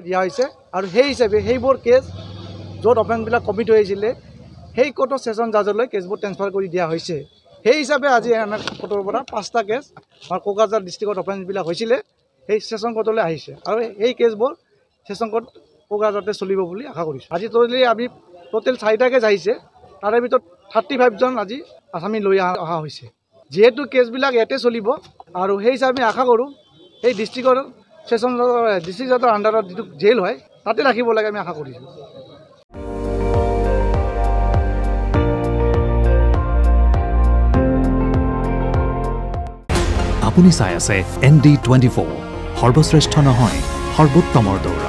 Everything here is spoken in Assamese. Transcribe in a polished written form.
দিয়া হৈছে আৰু সেই হিচাপে সেইবোৰ কেছ য'ত অফেন্সবিলাক কমিট হৈছিলে সেই কোৰ্টৰ ছেছন জাজলৈ কেছবোৰ ট্ৰেন্সফাৰ কৰি দিয়া হৈছে সেই হিচাপে আজি আমাৰ কোৰ্টৰ পৰা 5টা কেছ আমাৰ কোকৰাঝাৰ ডিষ্ট্ৰিক্টত অফেন্সবিলাক হৈছিলে সেই ছেছন কোৰ্টলৈ আহিছে আৰু এই কেছবোৰ ছেছন কোৰ্ট কোকৰাঝাৰতে চলিব বুলি আশা কৰিছোঁ আজি আমি টোটেল 4টা কেছ আহিছে তাৰে ভিতৰত 35 জন আজি আসামী লৈ অহা হৈছে যেহেতু কেছবিলাক ইয়াতে চলিব আৰু সেই হিচাপে আশা কৰোঁ এই ডিষ্ট্ৰিক্টৰ ছেছন ডিষ্ট্ৰিক্ট জাজৰ আণ্ডাৰত যিটো জেল হয় তাতে ৰাখিব লাগে আমি আশা কৰিছোঁ আপুনি চাই আছে ND24 সৰ্বশ্ৰেষ্ঠ নহয় সৰ্বোত্তমৰ দৌৰ